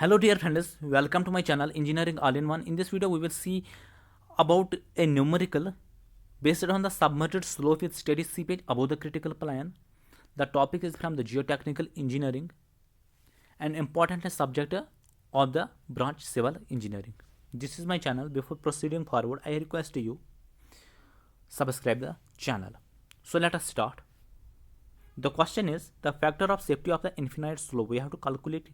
Hello dear friends, welcome to my channel Engineering All-in-One. In this video we will see about a numerical based on the submerged slope with steady seepage above the critical plane. The topic is from the geotechnical engineering, an important subject of the branch civil engineering. This is my channel. Before proceeding forward, I request you subscribe the channel. So let us start. The question is the factor of safety of the infinite slope. We have to calculate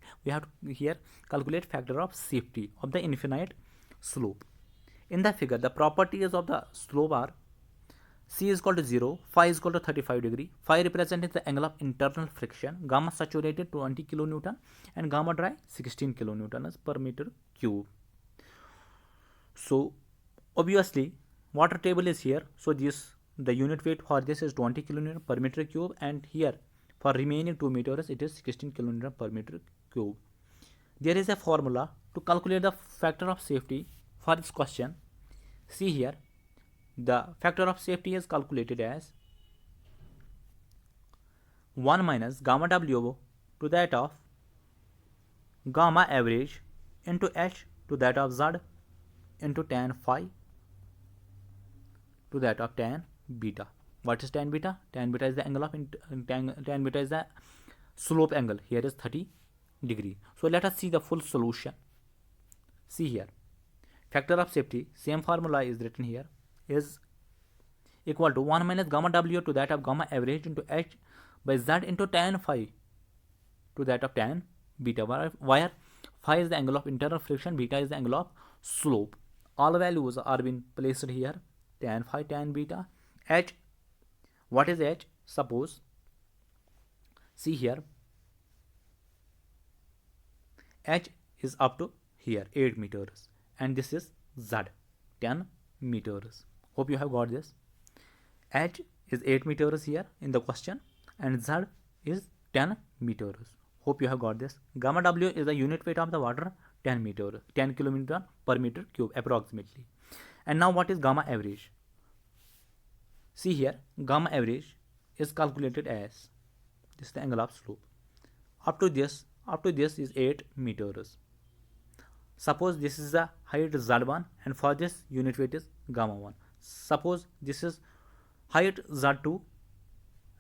factor of safety of the infinite slope. In the figure, the properties of the slope are C is equal to 0, phi is equal to 35 degree. Phi represents the angle of internal friction, gamma saturated 20 kilonewton and gamma dry 16 kilonewtons per meter cube. So obviously water table is here, so the unit weight for this is 20 kilonewton per meter cube, and here for remaining 2 meters it is 16 kilonewton per meter cube. There is a formula to calculate the factor of safety for this question. See here, the factor of safety is calculated as 1 minus gamma W to that of gamma average into H to that of Z into tan phi to that of tan beta. What is tan beta? Tan beta is the angle of tan beta is the slope angle. Here is 30 degree. So let us see the full solution. See here, factor of safety, same formula is written here, is equal to 1 minus gamma W to that of gamma average into H by Z into tan phi to that of tan beta, where phi is the angle of internal friction, beta is the angle of slope. All values are being placed here. Tan phi, tan beta, H. What is H? Suppose, see here, H is up to here 8 meters and this is Z 10 meters. Hope you have got this. H is 8 meters here in the question and Z is 10 meters. Hope you have got this. Gamma W is the unit weight of the water, 10 kilometer per meter cube approximately. And now what is gamma average? See here, gamma average is calculated as, this is the angle of slope. Up to this is 8 meters. Suppose this is the height Z1 and for this unit weight is gamma 1. Suppose this is height Z2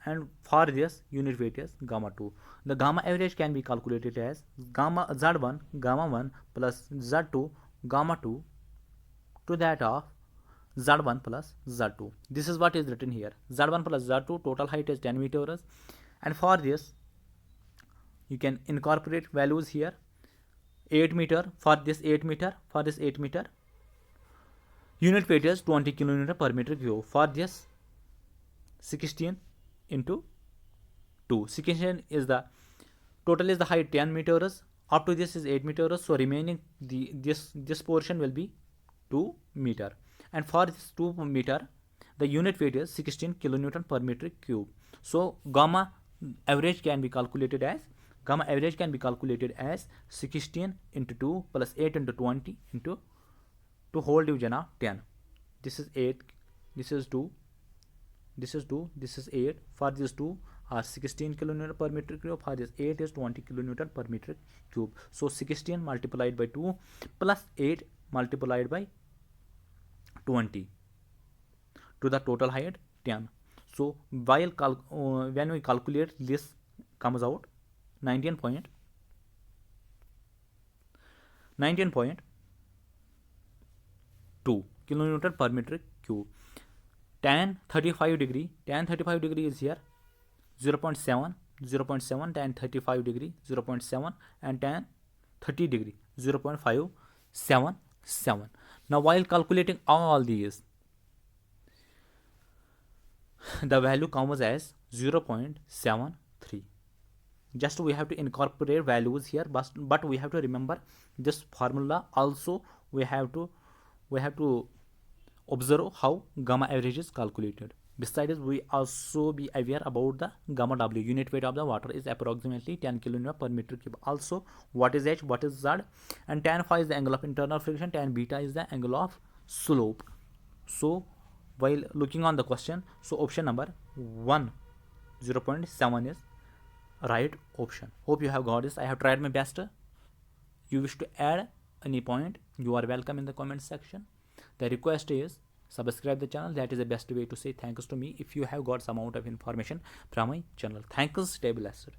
and for this unit weight is gamma 2. The gamma average can be calculated as gamma Z1 gamma 1 plus Z2 gamma 2 to that of Z1 plus Z2. This is what is written here. Z1 plus Z2 total height is 10 meters, and for this you can incorporate values here. 8 meter for this 8 meter, for this 8 meter. Unit weight is 20 kilonewton per meter cube. For this 16 into 2. 16 is the total is the height 10 meters. Up to this is 8 meters. So remaining this portion will be 2 meter. And for this 2 meter, the unit weight is 16 kilonewton per meter cube. So gamma average can be calculated as 16 into 2 plus 8 into 20 into 2 whole division of 10. This is 8, this is 2, this is 2, this is 8. For this 2 are 16 kilonewton per meter cube. For this 8 is 20 kilonewton per meter cube. So 16 multiplied by 2 plus 8 multiplied by 20 to the total height 10. So while when we calculate, this comes out 19.2 kilonewton per meter cube. Tan 35 degree is here 0.7, tan 35 degree 0.7 and tan 30 degree 0.577. Now while calculating all these, the value comes as 0.73. Just we have to incorporate values here, but we have to remember this formula. Also we have to observe how gamma average is calculated. Besides, we also be aware about the gamma W, unit weight of the water is approximately 10 kilonewton per meter cube. Also, what is H, what is Z, and tan phi is the angle of internal friction, tan beta is the angle of slope. So while looking on the question, so option number 1, 0.7 is right option. Hope you have got this. I have tried my best. you wish to add any point, you are welcome in the comment section. The request is subscribe the channel. That is the best way to say thanks to me if you have got some amount of information from my channel. Thanks, stay blessed.